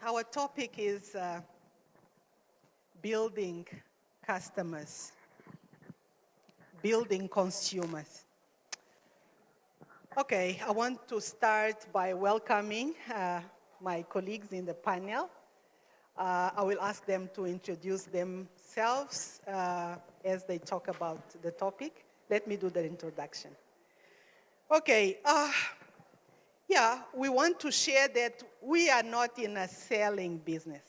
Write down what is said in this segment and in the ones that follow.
Our topic is building customers, building consumers. Okay, I want to start by welcoming my colleagues in the panel. I will ask them to introduce themselves as they talk about the topic. Let me do the introduction. Okay, we want to share that we are not in a selling business.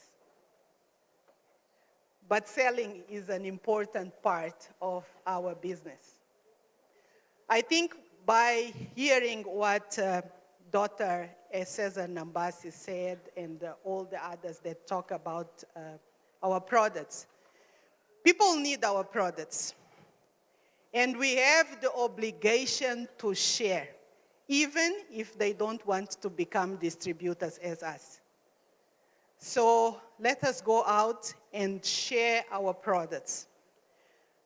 But selling is an important part of our business. I think by hearing what Dr. Cesar Nambasi said and all the others that talk about our products, people need our products. And we have the obligation to share, even if they don't want to become distributors as us. So let us go out and share our products.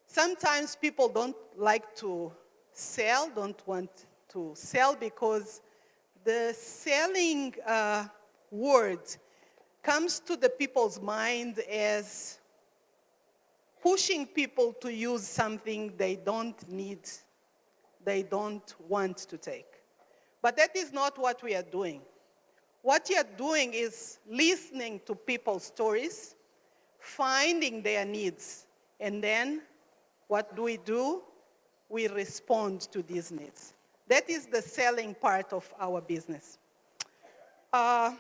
Sometimes people don't like to sell, don't want to sell because the selling word comes to the people's mind as pushing people to use something they don't need, they don't want to take. But that is not what we are doing. What you are doing is listening to people's stories, finding their needs, and then what do? We respond to these needs. That is the selling part of our business. Why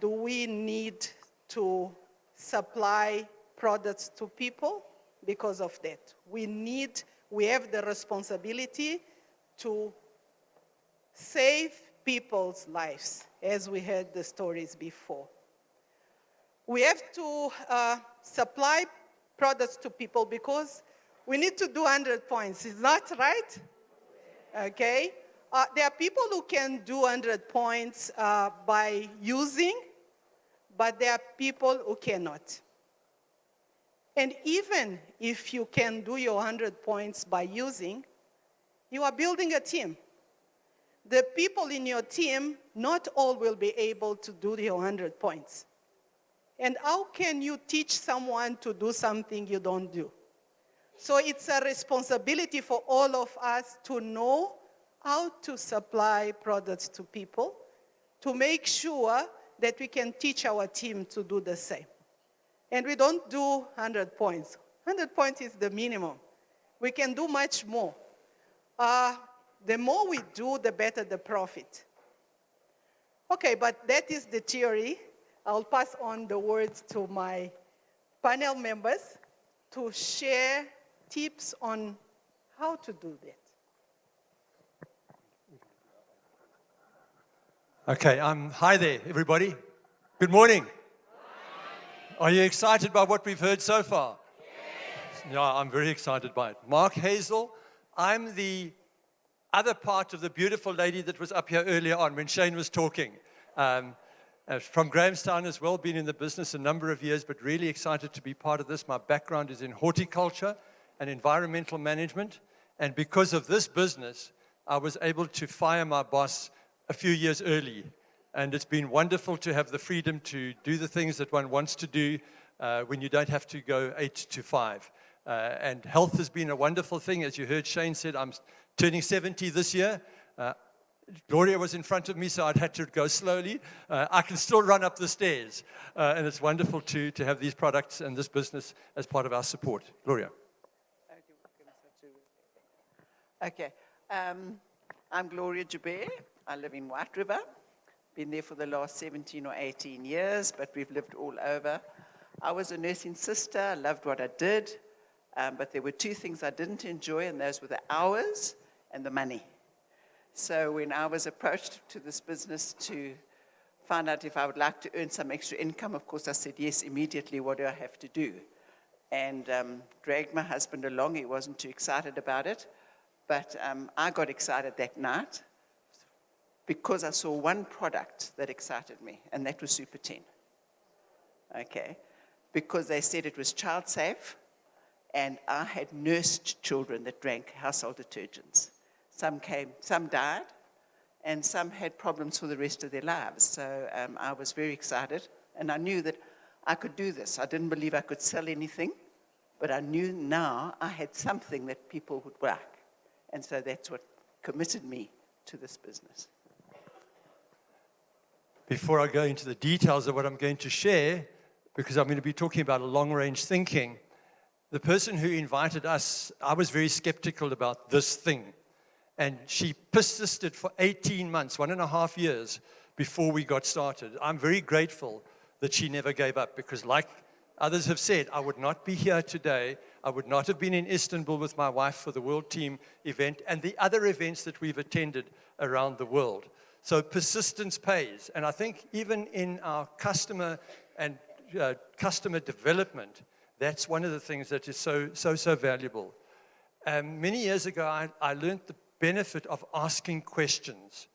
do we need to supply products to people? Because of that. We have the responsibility to save people's lives, as we heard the stories before. We have to supply products to people because we need to do 100 points. Is that right? Okay. There are people who can do 100 points by using, but there are people who cannot. And even if you can do your 100 points by using, you are building a team. The people in your team, not all will be able to do your 100 points. And how can you teach someone to do something you don't do? So it's a responsibility for all of us to know how to supply products to people, to make sure that we can teach our team to do the same. And we don't do 100 points. 100 points is the minimum. We can do much more. The more we do, the better the profit. Okay, but that is the theory. I'll pass on the words to my panel members to share tips on how to do that. Okay, hi there, everybody. Good morning. Are you excited by what we've heard so far? Yes. Yeah, I'm very excited by it. Mark Hazel, I'm the other part of the beautiful lady that was up here earlier on when Shane was talking. From Grahamstown as well, been in the business a number of years, but really excited to be part of this. My background is in horticulture and environmental management. And because of this business, I was able to fire my boss a few years early. And it's been wonderful to have the freedom to do the things that one wants to do when you don't have to go 8 to 5. And health has been a wonderful thing. As you heard Shane said, I'm turning 70 this year. Gloria was in front of me, so I'd had to go slowly. I can still run up the stairs. And it's wonderful to have these products and this business as part of our support. Gloria. Okay. I'm Gloria Joubert. I live in White River. Been there for the last 17 or 18 years, but we've lived all over. I was a nursing sister. I loved what I did. But there were two things I didn't enjoy, and those were the hours and the money. So when I was approached to this business to find out if I would like to earn some extra income, of course I said yes immediately. What do I have to do? And dragged my husband along. He wasn't too excited about it. But I got excited that night because I saw one product that excited me, and that was Super 10. Okay. Because they said it was child safe, and I had nursed children that drank household detergents. Some died, and some had problems for the rest of their lives. So I was very excited, and I knew that I could do this. I didn't believe I could sell anything, but I knew now I had something that people would like. And so that's what committed me to this business. Before I go into the details of what I'm going to share, because I'm going to be talking about long-range thinking, the person who invited us, I was very skeptical about this thing. And she persisted for 18 months, 1.5 years, before we got started. I'm very grateful that she never gave up, because like others have said, I would not be here today. I would not have been in Istanbul with my wife for the World Team event and the other events that we've attended around the world. So persistence pays. And I think even in our customer and customer development, that's one of the things that is so valuable. Many years ago, I learned the benefit of asking questions.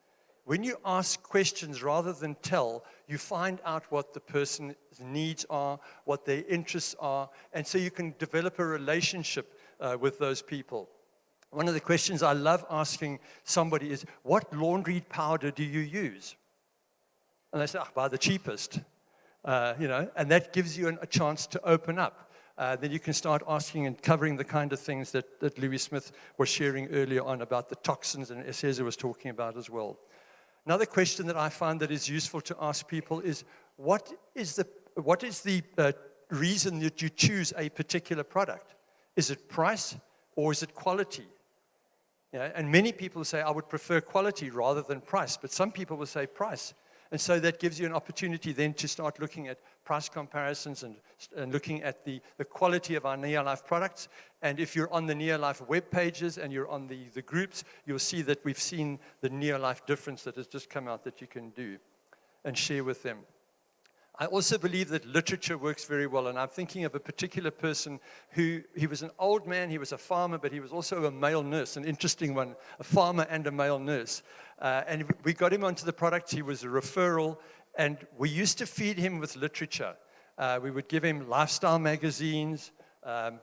When you ask questions rather than tell, you find out what the person's needs are, what their interests are, and so you can develop a relationship with those people. One of the questions I love asking somebody is, what laundry powder do you use? And they say, buy the cheapest, and that gives you a chance to open up. Then you can start asking and covering the kind of things that Louis Smith was sharing earlier on about the toxins, and Cesar was talking about as well. Another question that I find that is useful to ask people is, what is the reason that you choose a particular product? Is it price or is it quality? And many people say, I would prefer quality rather than price, but some people will say price. And so that gives you an opportunity then to start looking at price comparisons and looking at the quality of our Neolife products. And if you're on the Neolife web pages and you're on the groups, you'll see that we've seen the Neolife difference that has just come out that you can do and share with them. I also believe that literature works very well, and I'm thinking of a particular person he was an old man, he was a farmer, but he was also a male nurse, an interesting one, a farmer and a male nurse. And we got him onto the product. He was a referral, and we used to feed him with literature. We would give him lifestyle magazines,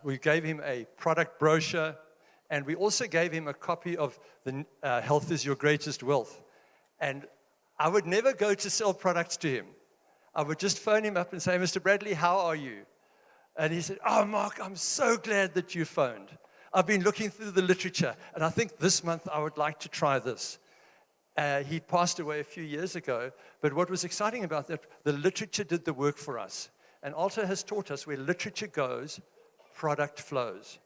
we gave him a product brochure, and we also gave him a copy of the Health is Your Greatest Wealth. And I would never go to sell products to him. I would just phone him up and say, Mr. Bradley, how are you? And he said, oh, Mark, I'm so glad that you phoned. I've been looking through the literature, and I think this month I would like to try this. He passed away a few years ago, but what was exciting about that, the literature did the work for us. And Alta has taught us where literature goes, product flows.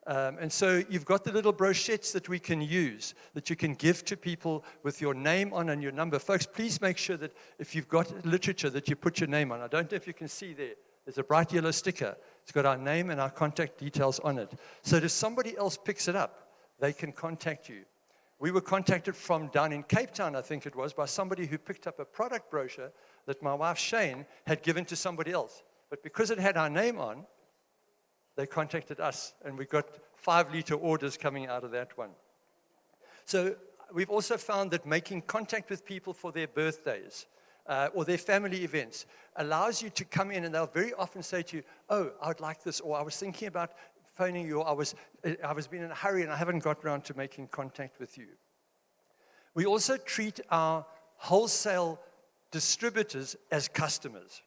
And so you've got the little brochettes that we can use, that you can give to people with your name on and your number. Folks, please make sure that if you've got literature that you put your name on. I don't know if you can see there. There's a bright yellow sticker. It's got our name and our contact details on it. So that if somebody else picks it up, they can contact you. We were contacted from down in Cape Town, I think it was, by somebody who picked up a product brochure that my wife Shane had given to somebody else. But because it had our name on, they contacted us, and we got 5-liter orders coming out of that one. So we've also found that making contact with people for their birthdays or their family events allows you to come in, and they'll very often say to you, oh, I would like this, or I was thinking about phoning you, or I was being in a hurry and I haven't got around to making contact with you. We also treat our wholesale distributors as customers.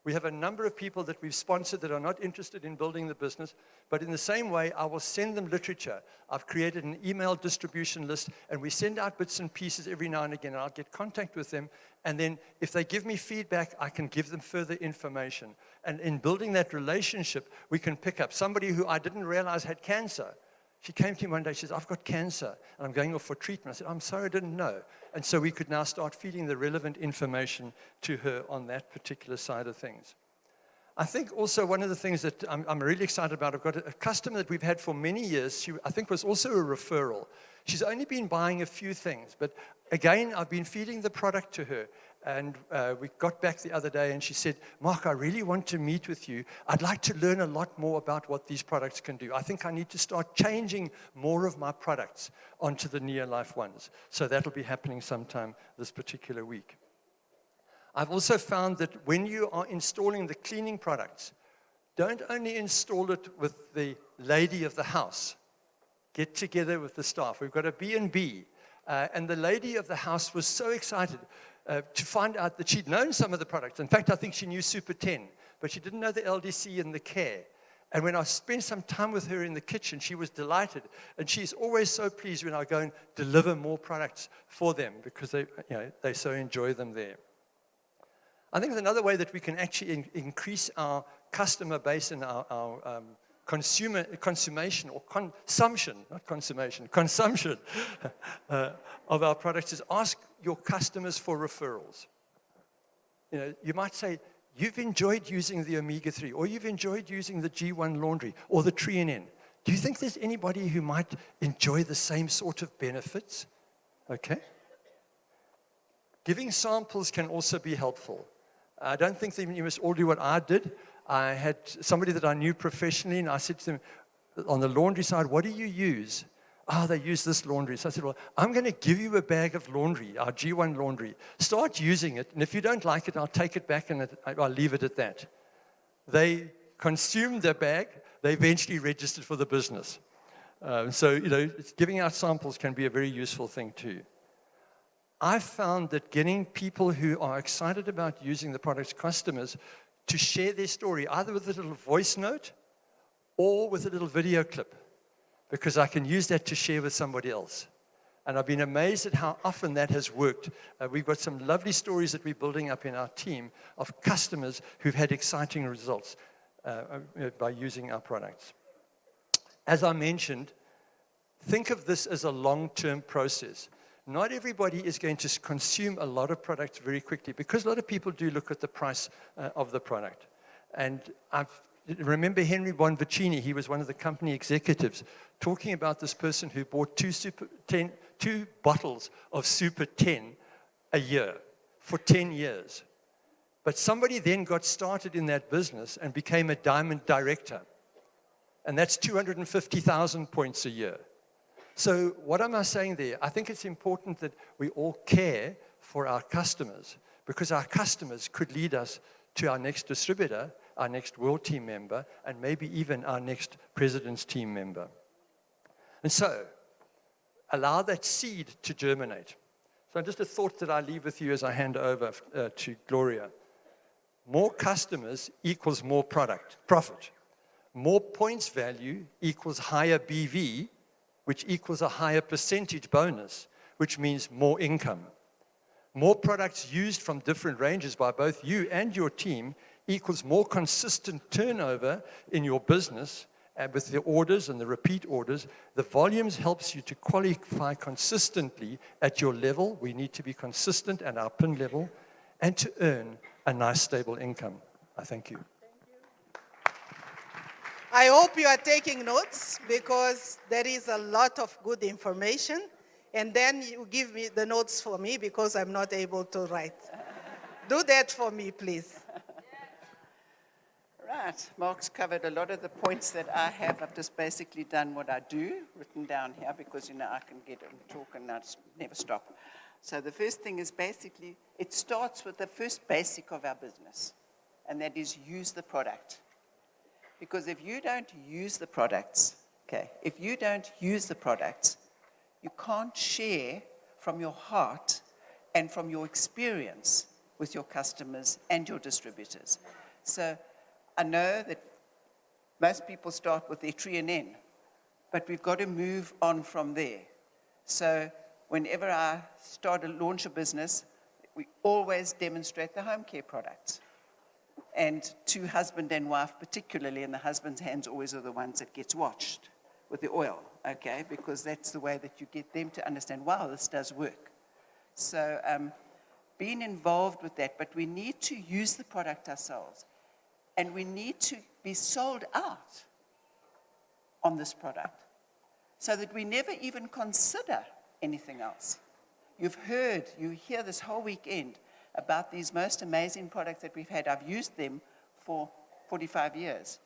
We have a number of people that we've sponsored that are not interested in building the business, but in the same way, I will send them literature. I've created an email distribution list, and we send out bits and pieces every now and again, and I'll get contact with them, and then if they give me feedback, I can give them further information. And in building that relationship, we can pick up somebody who I didn't realize had cancer. She came to me one day, she says, I've got cancer, and I'm going off for treatment. I said, I'm sorry, I didn't know. And so we could now start feeding the relevant information to her on that particular side of things. I think also one of the things that I'm really excited about, I've got a customer that we've had for many years. She, I think, was also a referral. She's only been buying a few things, but again, I've been feeding the product to her. And we got back the other day, and she said, Mark, I really want to meet with you. I'd like to learn a lot more about what these products can do. I think I need to start changing more of my products onto the Neolife ones. So that'll be happening sometime this particular week. I've also found that when you are installing the cleaning products, don't only install it with the lady of the house. Get together with the staff. We've got a B&B. And the lady of the house was so excited to find out that she'd known some of the products. In fact, I think she knew Super 10, but she didn't know the LDC and the care. And when I spent some time with her in the kitchen, she was delighted. And she's always so pleased when I go and deliver more products for them because they so enjoy them there. I think there's another way that we can actually increase our customer base and our consumption of our products is ask your customers for referrals. You might say, you've enjoyed using the omega-3, or you've enjoyed using the G1 laundry, or the Tree and N. Do you think there's anybody who might enjoy the same sort of benefits? Okay. Giving samples can also be helpful. I don't think that you must all do what I did. I had somebody that I knew professionally, and I said to them, on the laundry side, what do you use? Oh, they use this laundry. So I said, well, I'm going to give you a bag of laundry, our G1 laundry. Start using it, and if you don't like it, I'll take it back and I'll leave it at that. They consumed their bag. They eventually registered for the business. So giving out samples can be a very useful thing too. I've found that getting people who are excited about using the products, customers, to share their story, either with a little voice note or with a little video clip, because I can use that to share with somebody else. And I've been amazed at how often that has worked. We've got some lovely stories that we're building up in our team of customers who've had exciting results by using our products. As I mentioned, think of this as a long-term process. Not everybody is going to consume a lot of products very quickly because a lot of people do look at the price of the product. And remember Henry Bonvicini, he was one of the company executives, talking about this person who bought two bottles of Super 10 a year for 10 years. But somebody then got started in that business and became a diamond director. And that's 250,000 points a year. So what am I saying there? I think it's important that we all care for our customers, because our customers could lead us to our next distributor, our next world team member, and maybe even our next president's team member. And so, allow that seed to germinate. So just a thought that I leave with you as I hand over to Gloria. More customers equals more profit. More points value equals higher BV, which equals a higher percentage bonus, which means more income. More products used from different ranges by both you and your team equals more consistent turnover in your business, and with the orders and the repeat orders, the volumes helps you to qualify consistently at your level. We need to be consistent at our PIN level and to earn a nice stable income. I thank you. I hope you are taking notes, because there is a lot of good information. And then you give me the notes for me, because I'm not able to write. Do that for me, please. Right. Mark's covered a lot of the points that I have. I've just basically done what I do, written down here, because, I can get and talk and I just never stop. So the first thing is basically, it starts with the first basic of our business, and that is use the product. Because if you don't use the products, you can't share from your heart and from your experience with your customers and your distributors. So I know that most people start with their Tree and N, but we've got to move on from there. So whenever I launch a business, we always demonstrate the home care products. And to husband and wife particularly, and the husband's hands always are the ones that gets washed with the oil, because that's the way that you get them to understand, wow, this does work. So being involved with that, but we need to use the product ourselves, and we need to be sold out on this product so that we never even consider anything else. You hear this whole weekend about these most amazing products that we've had. I've used them for 45 years.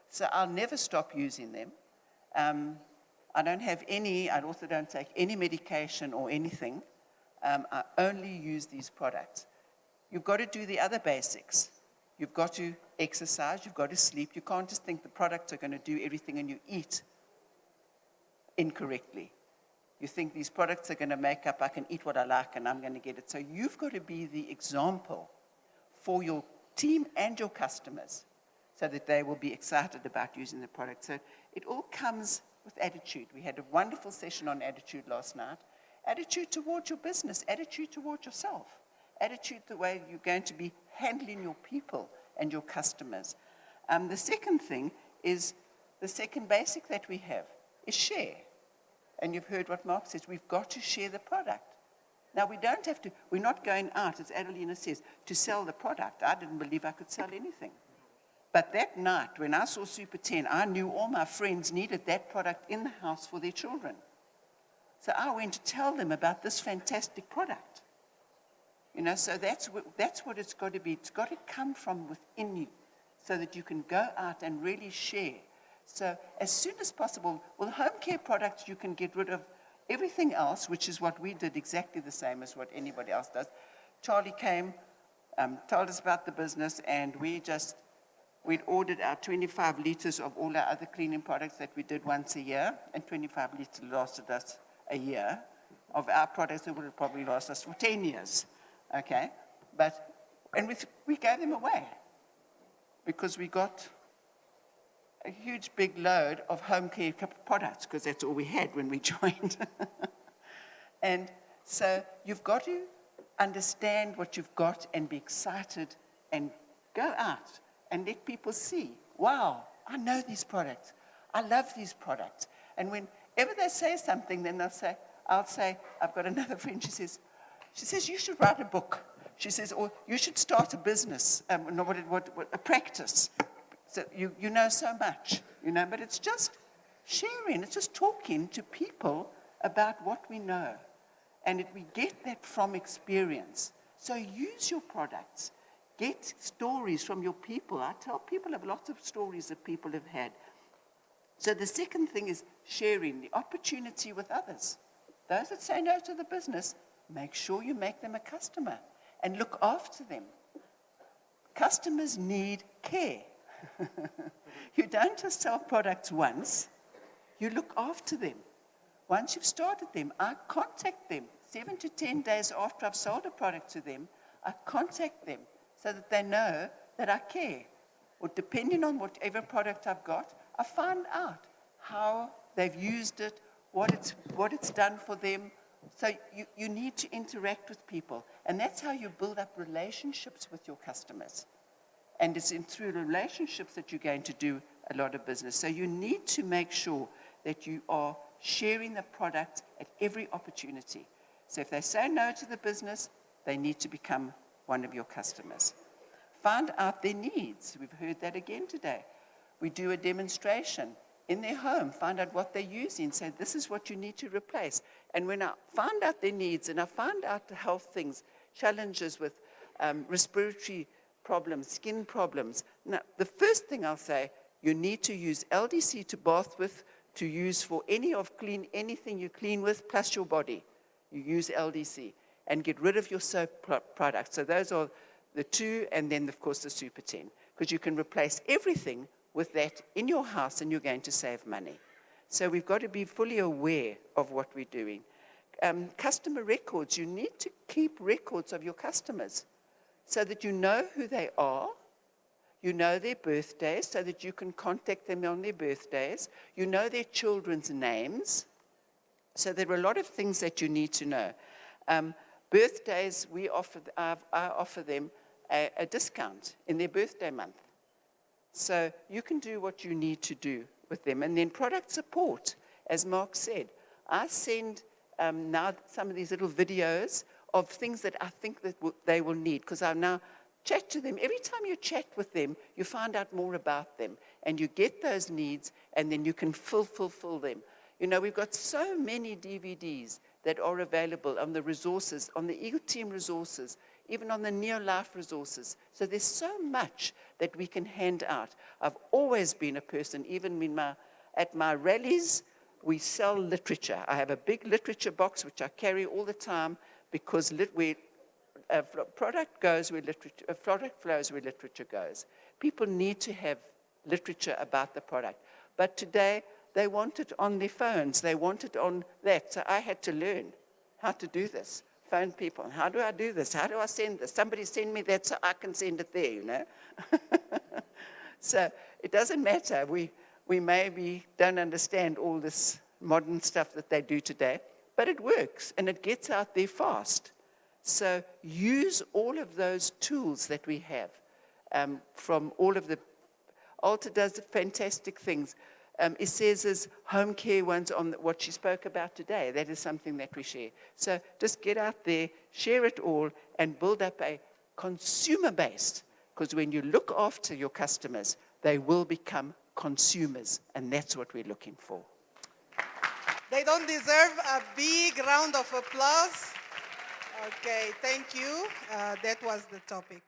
So I'll never stop using them. I also don't take any medication or anything. I only use these products. You've got to do the other basics. You've got to exercise, you've got to sleep. You can't just think the products are going to do everything and you eat incorrectly. You think these products are going to make up, I can eat what I like and I'm going to get it. So you've got to be the example for your team and your customers so that they will be excited about using the product. So it all comes with attitude. We had a wonderful session on attitude last night. Attitude towards your business, attitude towards yourself, attitude the way you're going to be handling your people and your customers. The second thing is, the second basic that we have is share. And you've heard what Mark says, we've got to share the product. Now, we don't have to, we're not going out, as Adelina says, to sell the product. I didn't believe I could sell anything. But that night, when I saw Super 10, I knew all my friends needed that product in the house for their children. So I went to tell them about this fantastic product. So that's what it's got to be. It's got to come from within you so that you can go out and really share. So as soon as possible, with home care products, you can get rid of everything else, which is what we did, exactly the same as what anybody else does. Charlie came, told us about the business, and we'd ordered our 25 liters of all our other cleaning products that we did once a year, and 25 liters lasted us a year. Of our products, it would have probably lasted us for 10 years, okay? And we gave them away because we got a huge big load of home care products because that's all we had when we joined. And so you've got to understand what you've got and be excited and go out and let people see, wow, I know these products. I love these products. And whenever they say something, then I'll say, I've got another friend, she says, you should write a book. She says, or you should start a business, a practice. So you know so much, but it's just sharing. It's just talking to people about what we know. And we get that from experience. So use your products. Get stories from your people. I tell people I have lots of stories that people have had. So the second thing is sharing the opportunity with others. Those that say no to the business, make sure you make them a customer and look after them. Customers need care. You don't just sell products once, you look after them. Once you've started them, I contact them 7 to 10 days after I've sold a product to them. I contact them so that they know that I care. Or depending on whatever product I've got, I find out how they've used it, what it's done for them. So you need to interact with people. And that's how you build up relationships with your customers. And it's through relationships that you're going to do a lot of business. So you need to make sure that you are sharing the product at every opportunity. So if they say no to the business, they need to become one of your customers. Find out their needs. We've heard that again today. We do a demonstration in their home, find out what they're using, say this is what you need to replace. And when I find out their needs and I find out the health things, challenges with respiratory problems, skin problems. Now, the first thing I'll say, you need to use LDC to bath with, to use for anything you clean with, plus your body. You use LDC and get rid of your soap products. So those are the two, and then, of course, the Super 10, because you can replace everything with that in your house and you're going to save money. So we've got to be fully aware of what we're doing. Customer records, you need to keep records of your customers, so that you know who they are, you know their birthdays, so that you can contact them on their birthdays, you know their children's names. So there are a lot of things that you need to know. Birthdays, I offer them a discount in their birthday month. So you can do what you need to do with them. And then product support, as Mark said. I send now some of these little videos of things that I think that they will need, because I now chat to them. Every time you chat with them, you find out more about them, and you get those needs, and then you can fulfill them. We've got so many DVDs that are available on the resources, on the Eagle Team resources, even on the Neo Life resources. So there's so much that we can hand out. I've always been a person, even at my rallies, we sell literature. I have a big literature box, which I carry all the time, because product goes where literature, product flows where literature goes. People need to have literature about the product. But today, they want it on their phones. They want it on that. So I had to learn how to do this. Phone people. How do I do this? How do I send this? Somebody send me that so I can send it there, you know. So it doesn't matter. We maybe don't understand all this modern stuff that they do today, but it works and it gets out there fast. So use all of those tools that we have from all of the. Alta does fantastic things. It says as home care ones on what she spoke about today. That is something that we share. So just get out there, share it all, and build up a consumer base. Because when you look after your customers, they will become consumers, and that's what we're looking for. They don't deserve a big round of applause? Okay, thank you. That was the topic.